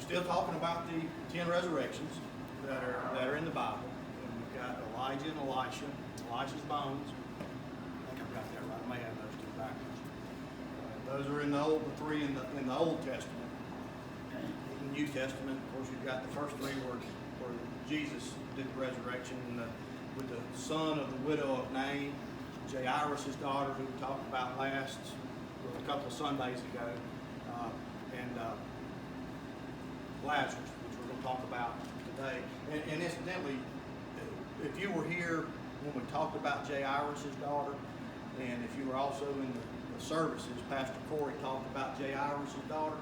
still talking about the 10 resurrections that are in the Bible. And we've got Elijah and Elisha, Elisha's bones. I think I've got that right. I may have those two backwards. Those are in the three in the Old Testament. In the New Testament, of course, you've got the first three where Jesus did the resurrection with the son of the widow of Nain, Jairus' daughter, who we talked about last a couple of Sundays ago, and Lazarus, which we're going to talk about today. And incidentally, if you were here when we talked about Jairus' daughter, and if you were also in the services, Pastor Corey talked about Jairus' daughter.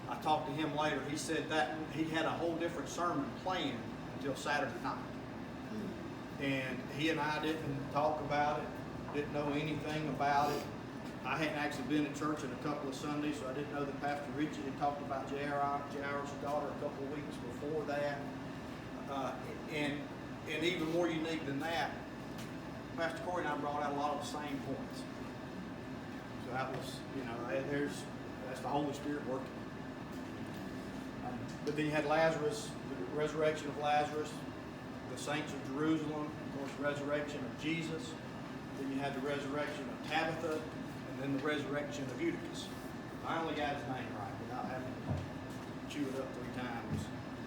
I talked to him later. He said that he had a whole different sermon planned until Saturday night. And he and I didn't talk about it, didn't know anything about it. I hadn't actually been at church in a couple of Sundays, so I didn't know that Pastor Richie had talked about Jairus' daughter a couple of weeks before that. And even more unique than that, Pastor Corey and I brought out a lot of the same points. So that was, that's the Holy Spirit working. But then you had Lazarus, the resurrection of Lazarus, the saints of Jerusalem, of course, the resurrection of Jesus. Then you had the resurrection of Tabitha, and then the resurrection of Eutychus. I only got his name right without having to chew it up 3 times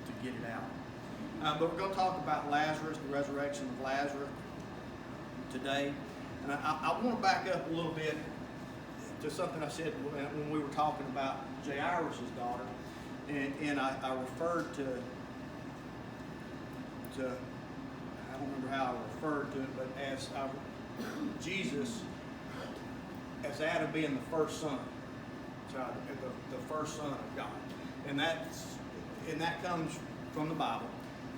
to get it out. But we're going to talk about Lazarus, the resurrection of Lazarus today. And I want to back up a little bit to something I said when we were talking about Jairus' daughter. And I referred to, I don't remember how I referred to it, but as Jesus, as Adam being the first son, the first son of God. And that comes from the Bible.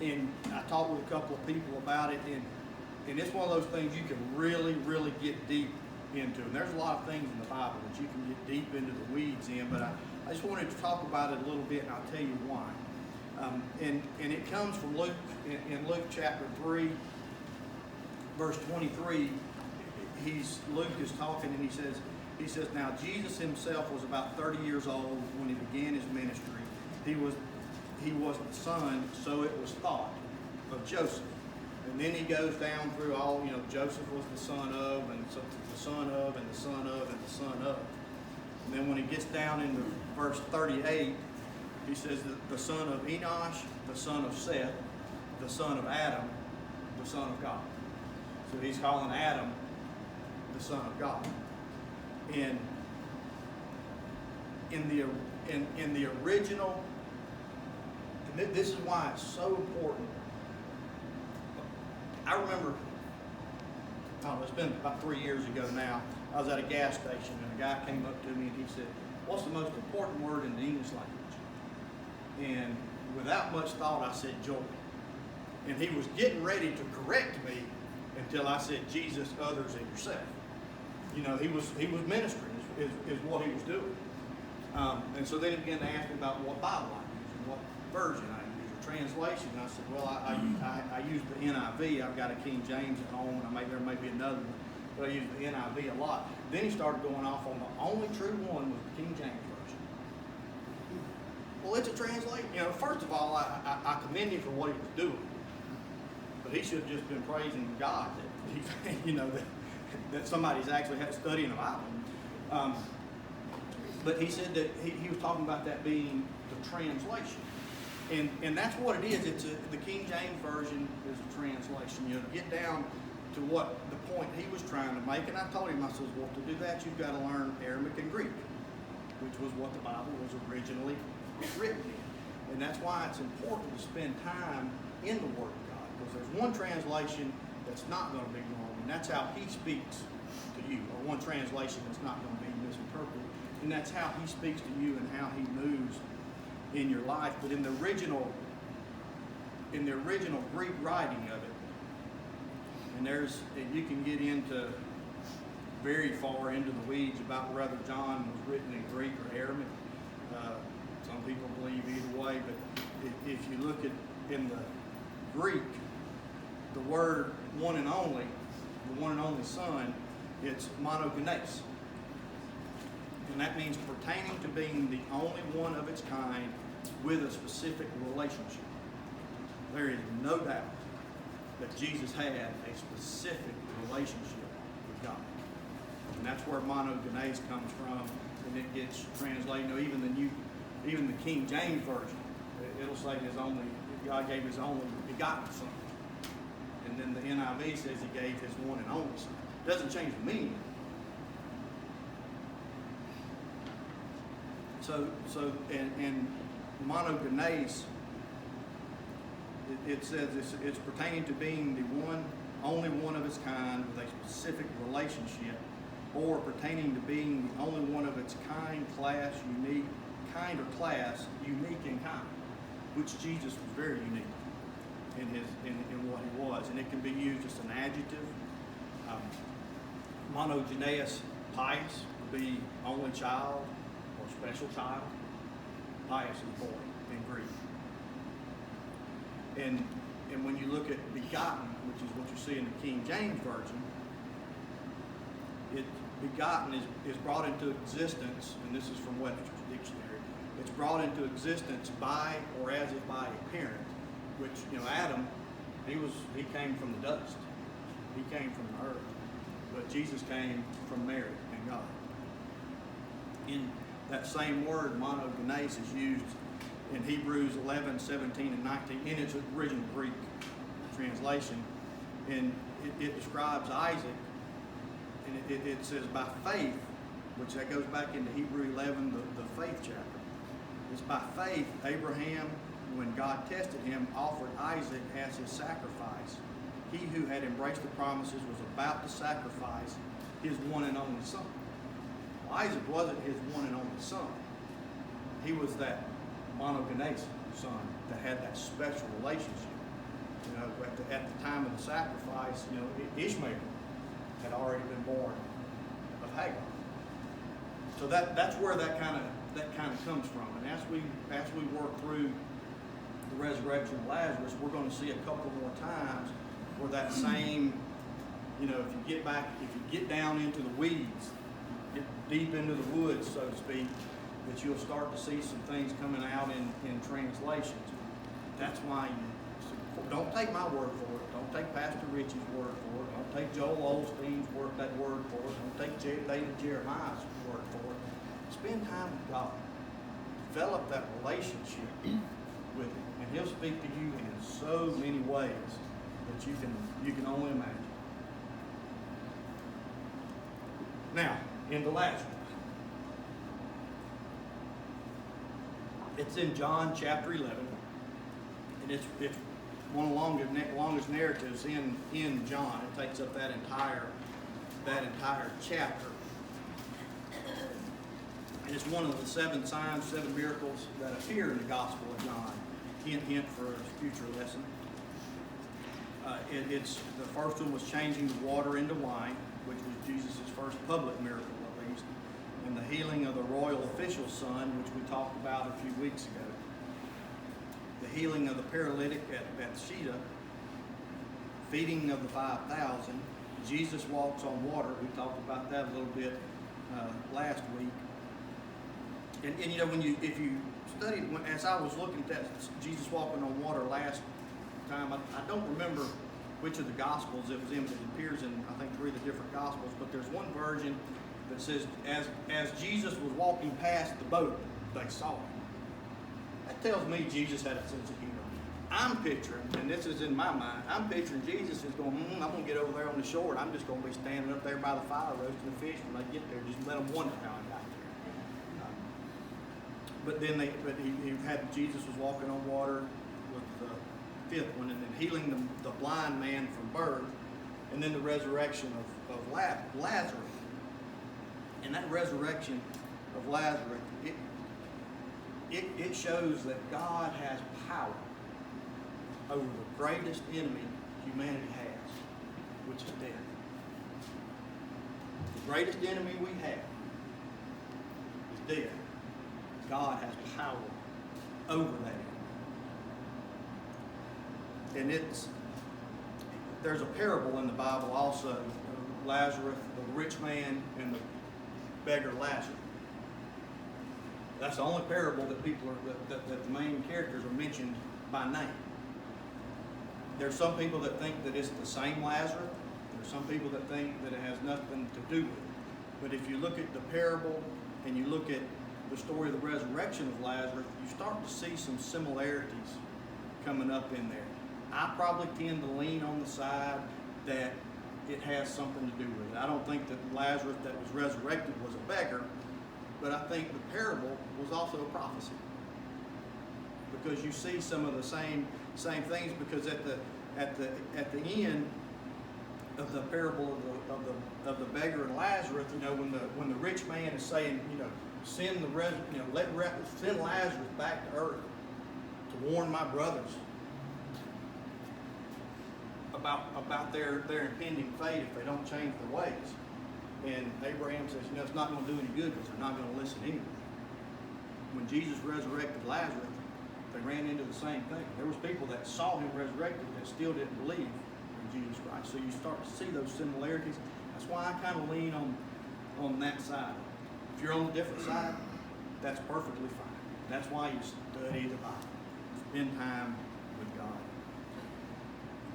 And I talked with a couple of people about it, and it's one of those things you can really, really get deep into. And there's a lot of things in the Bible that you can get deep into the weeds in, but I just wanted to talk about it a little bit, and I'll tell you why. And it comes from Luke, in Luke chapter 3, verse 23. Luke is talking, and he says, now Jesus himself was about 30 years old when he began his ministry. He was the son, so it was thought, of Joseph. And then he goes down through all, Joseph was the son of, and so the son of, and the son of, and the son of. And then when he gets down into verse 38, he says that the son of Enosh, the son of Seth, the son of Adam, the son of God. So he's calling Adam the son of God. And in the original, and this is why it's so important. I remember, it's been about 3 years ago now, I was at a gas station and a guy came up to me and he said, what's the most important word in the English language? And without much thought, I said joy. And he was getting ready to correct me until I said Jesus, others, and yourself. He was ministering is what he was doing. And so then he began to ask me about what Bible I use and what version I use, or translation. And I said, well, I use the NIV. I've got a King James at home, and there may be another one, but I use the NIV a lot. Then he started going off on the only true one was the King James version. Well, it's a translation. First of all, I commend him for what he was doing, but he should have just been praising God that he, that somebody's actually studying the Bible. But he said that he was talking about that being the translation. And that's what it is. The King James Version is a translation. To get down to what the point he was trying to make. And I told him, I said, well, to do that, you've got to learn Aramaic and Greek, which was what the Bible was originally written in. And that's why it's important to spend time in the Word of God. Because there's one translation that's not going to be wrong, and that's how he speaks to you. Or one translation that's not going to be misinterpreted. And that's how he speaks to you and how he moves in your life. But in the original Greek writing of it, and you can get into very far into the weeds about whether John was written in Greek or Aramaic. Some people believe either way, but if you look at in the Greek, the word one and only, the one and only Son, it's monogenes. And that means pertaining to being the only one of its kind with a specific relationship. There is no doubt that Jesus had a specific relationship with God. And that's where monogenes comes from, and it gets translated. You know, even the King James Version, it'll say God gave his only begotten Son. And then the NIV says he gave his one and only Son. It doesn't change the meaning. So monogenes, it says it's pertaining to being the only one of its kind with a specific relationship, or pertaining to being the only one of its kind, class, unique in kind, which Jesus was very unique in what he was, and it can be used as an adjective. Monogenes, pious, would be only child or special child. Pious is boy in Greek. And when you look at begotten, which is what you see in the King James Version, begotten is brought into existence, and this is from Webster's Dictionary. It's brought into existence by or as if by a parent, which, Adam, he came from the dust. He came from the earth. But Jesus came from Mary and God. In that same word, monogenes, is used in Hebrews 11, 17, and 19 in its original Greek translation. And it describes Isaac, and it says by faith, which that goes back into Hebrew 11, the faith chapter. It's by faith Abraham, when God tested him, offered Isaac as his sacrifice. He who had embraced the promises was about to sacrifice his one and only son. Well, Isaac wasn't his one and only son. He was that monogenes son that had that special relationship. At the time of the sacrifice, Ishmael had already been born of Hagar. So that's where that kind of comes from. And as we work through the resurrection of Lazarus, we're going to see a couple more times where that same, if you get down into the weeds, get deep into the woods, so to speak, that you'll start to see some things coming out in translations. That's why don't take my word for it. Don't take Pastor Richie's word for it. Don't take Joel Osteen's word for it. Don't take David Jeremiah's word for it. Spend time with God. Develop that relationship with him, and he'll speak to you in so many ways that you can only imagine. Now, into Lazarus. It's in John chapter 11, and it's one of the longest narratives in John. It takes up that entire chapter. And it's one of the 7 signs, 7 miracles that appear in the Gospel of John. Hint for a future lesson. It's the first one was changing the water into wine, which was Jesus' first public miracle, at least, and the healing of the royal official's son, which we talked about a few weeks ago. The healing of the paralytic at Bethsaida, feeding of the 5,000. Jesus walks on water. We talked about that a little bit last week. And if you studied, as I was looking at that, Jesus walking on water last time, I don't remember which of the Gospels it was in, but it appears in, I think, 3 of the different Gospels. But there's one version that says, as Jesus was walking past the boat, they saw him. That tells me Jesus had a sense of humor. I'm picturing, and this is in my mind, I'm picturing Jesus is going, I'm going to get over there on the shore, and I'm just going to be standing up there by the fire roasting the fish when they get there. Just let them wonder how I got there. But Jesus was walking on water with the 5th one, and then healing the blind man from birth, and then the resurrection of Lazarus. And that resurrection of Lazarus, it shows that God has power over the greatest enemy humanity has, which is death. The greatest enemy we have is death. God has power over that enemy. And there's a parable in the Bible also of Lazarus, the rich man, and the beggar Lazarus. That's the only parable that that the main characters are mentioned by name. There's some people that think that it's the same Lazarus. There's some people that think that it has nothing to do with it. But if you look at the parable and you look at the story of the resurrection of Lazarus, you start to see some similarities coming up in there. I probably tend to lean on the side that it has something to do with it. I don't think that Lazarus that was resurrected was a beggar, but I think the parable was also a prophecy. Because you see some of the same things, because at the end of the parable of the beggar and Lazarus, when the rich man is saying, send Lazarus back to earth to warn my brothers about their impending fate if they don't change their ways. And Abraham says, it's not going to do any good because they're not going to listen anyway. When Jesus resurrected Lazarus, they ran into the same thing. There was people that saw him resurrected that still didn't believe in Jesus Christ. So you start to see those similarities. That's why I kind of lean on that side. If you're on a different side, that's perfectly fine. That's why you study the Bible. Spend time with God.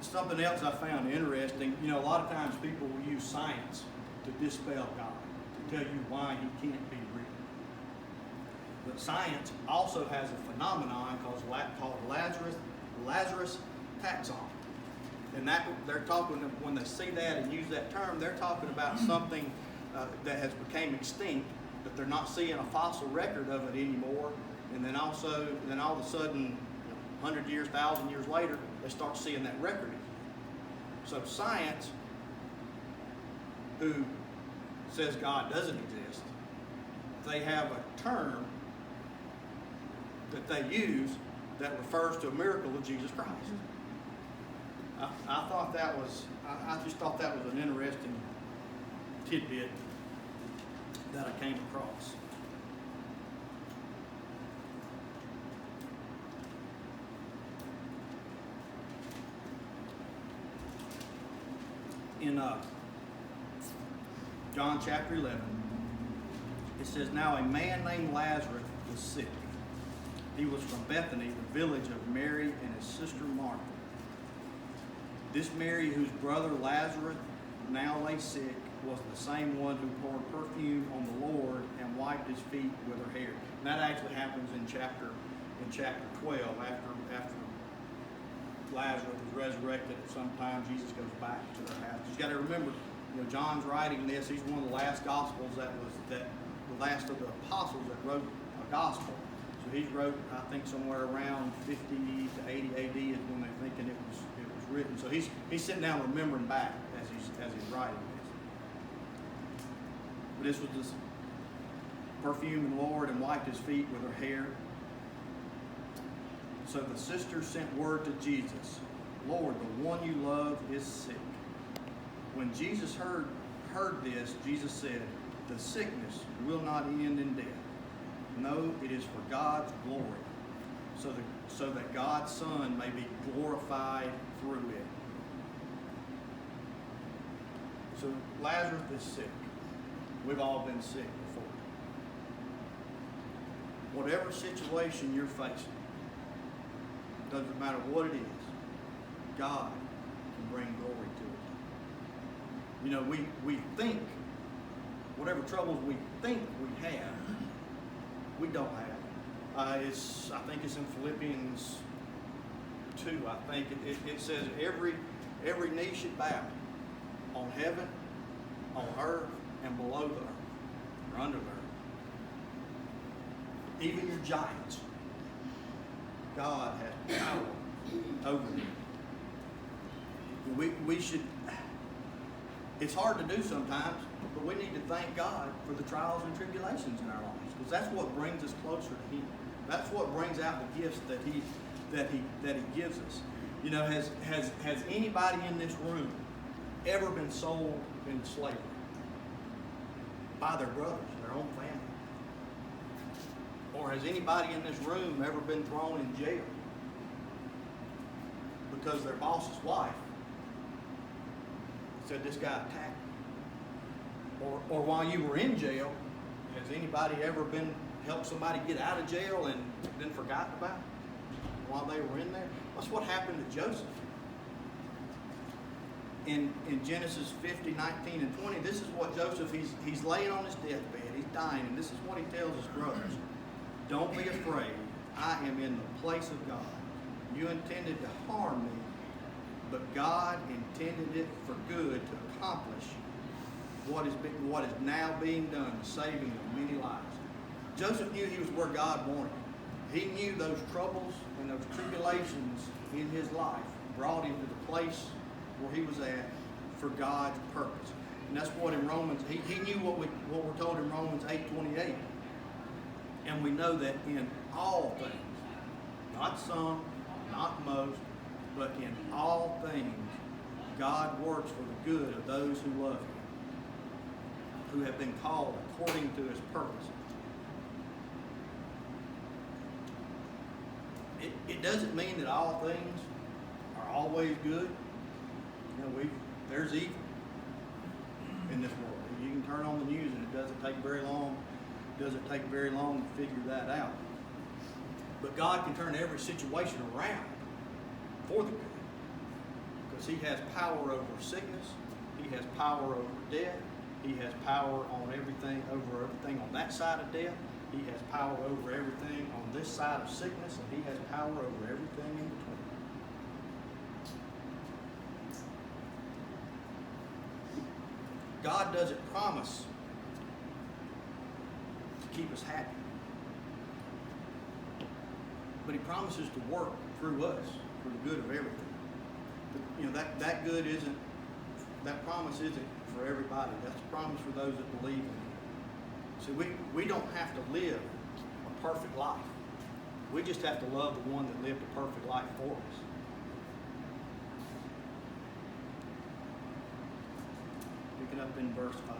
Something else I found interesting, a lot of times people will use science to dispel God, to tell you why he can't be real. But science also has a phenomenon called Lazarus taxon. And that they're talking, when they see that and use that term, they're talking about something that has become extinct, but they're not seeing a fossil record of it anymore. And then all of a sudden, 100 years, 1,000 years later, they start seeing that record again. So science, who says God doesn't exist, they have a term that they use that refers to a miracle of Jesus Christ. I thought that was, I just thought that was an interesting tidbit that I came across. In John chapter 11, it says, "Now a man named Lazarus was sick. He was from Bethany, the village of Mary and his sister Martha. This Mary, whose brother Lazarus now lay sick, was the same one who poured perfume on the Lord and wiped his feet with her hair." And that actually happens in chapter 12, after Lazarus was resurrected. At some time, Jesus goes back to their house. You've got to remember, John's writing this. He's one of the last gospels the last of the apostles that wrote a gospel. So he wrote, I think, somewhere around 50 to 80 AD is when they're thinking it was written. So he's sitting down remembering back as he's writing this. But this was this perfume in the Lord and wiped his feet with her hair. So the sister sent word to Jesus, "Lord, the one you love is sick." When Jesus heard this, Jesus said, "The sickness will not end in death. No, it is for God's glory, so that God's Son may be glorified through it." So Lazarus is sick. We've all been sick before. Whatever situation you're facing, doesn't matter what it is, God can bring glory to it. We think, whatever troubles we think we have, we don't have. I think it's in Philippians 2. I think it says every knee should bow on heaven, on earth, and below the earth, or under the earth. Even your giants, God has power over them. We should. It's hard to do sometimes, but we need to thank God for the trials and tribulations in our lives, because that's what brings us closer to Him. That's what brings out the gifts that He gives us. Has anybody in this room ever been sold into slavery by their brothers, their own family? Or has anybody in this room ever been thrown in jail because their boss's wife said, "This guy attacked me"? Or while you were in jail, has anybody ever been helped somebody get out of jail and then forgotten about while they were in there? That's what happened to Joseph. In Genesis 50, 19, and 20, this is what Joseph, he's laying on his deathbed, he's dying, and this is what he tells his brothers. Don't be afraid, I am in the place of God. You intended to harm me, but God intended it for good to accomplish what is now being done, the saving of many lives. Joseph knew he was where God wanted him. He knew those troubles and those tribulations in his life brought him to the place where he was at for God's purpose. And that's what in Romans, he knew what we're told in Romans 8:28. And we know that in all things, not some, not most, but in all things, God works for the good of those who love him, who have been called according to his purpose. It doesn't mean that all things are always good. You know, there's evil in this world. You can turn on the news and it doesn't take very long. It doesn't take very long to figure that out. But God can turn every situation around for the good. Because he has power over sickness. He has power over death. He has power on everything, over everything on that side of death. He has power over everything on this side of sickness, and he has power over everything in between. God doesn't promise to keep us happy, but he promises to work through us for the good of everything. But, you know, that promise isn't for everybody. That's a promise for those that believe in him. See, we don't have to live a perfect life. We just have to love the one that lived a perfect life for us. Picking up in verse 5.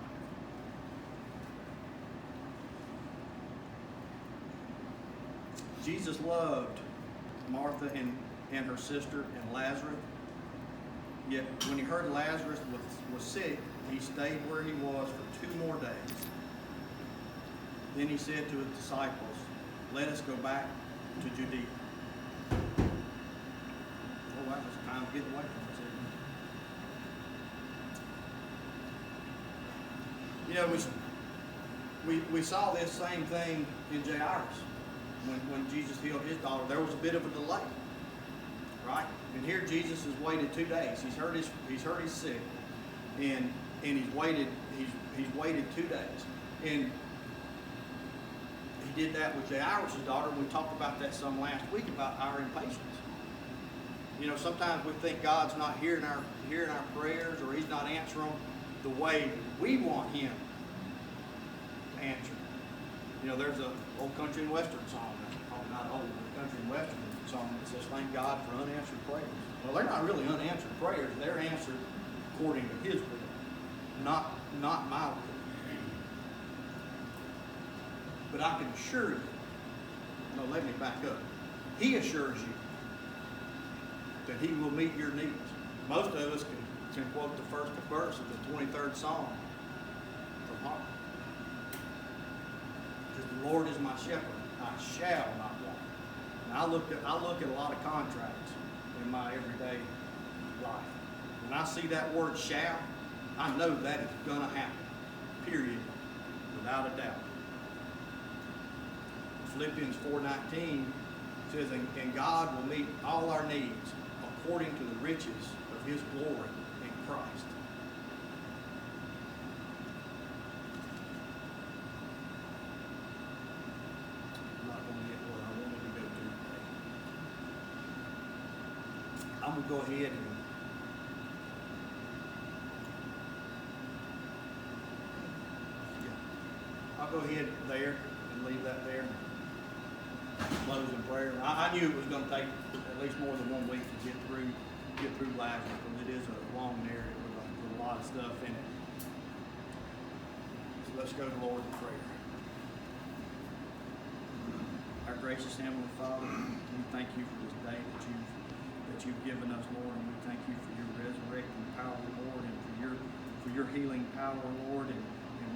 Jesus loved Martha and her sister and Lazarus. Yet when he heard Lazarus was sick, he stayed where he was for 2 more days. Then he said to his disciples, "Let us go back to Judea." Oh, that was time to get away from us, isn't it? You know, we saw this same thing in Jairus when Jesus healed his daughter. There was a bit of a delay, right? And here Jesus has waited 2 days. He's heard he's sick, and he's waited 2 days. And he did that with Jairus' daughter. We talked about that some last week about our impatience. You know, sometimes we think God's not hearing our prayers, or he's not answering them the way we want him to answer. You know, there's an old country and western song, probably not old, but country and western song that says, "Thank God for unanswered prayers." Well, they're not really unanswered prayers. They're answered according to his will, not my will. But I can assure you, no, let me back up. He assures you that he will meet your needs. Most of us can quote the first verse of the 23rd Psalm from heart. Because the Lord is my shepherd, I shall not want. And I look at a lot of contracts in my everyday life. When I see that word "shall," I know that is going to happen. Period. Without a doubt. Philippians 4:19 says, "And God will meet all our needs according to the riches of his glory in Christ." I'm not going to get where I wanted to go to today. I'm going to go ahead and I'll go ahead there and leave that there. Close in prayer. I knew it was going to take at least more than 1 week to get through Lazarus, because it is a long narrative with a lot of stuff in it. So let's go to the Lord in prayer. Our gracious Heavenly Father, we thank you for this day that you've given us, Lord, and we thank you for your resurrecting power, Lord, and for your healing power, Lord, and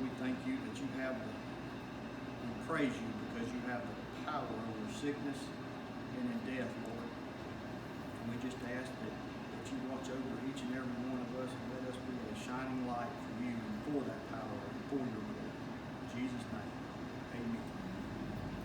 we thank you that you have we praise you because because you have the power over sickness and in death, Lord. And we just ask that you watch over each and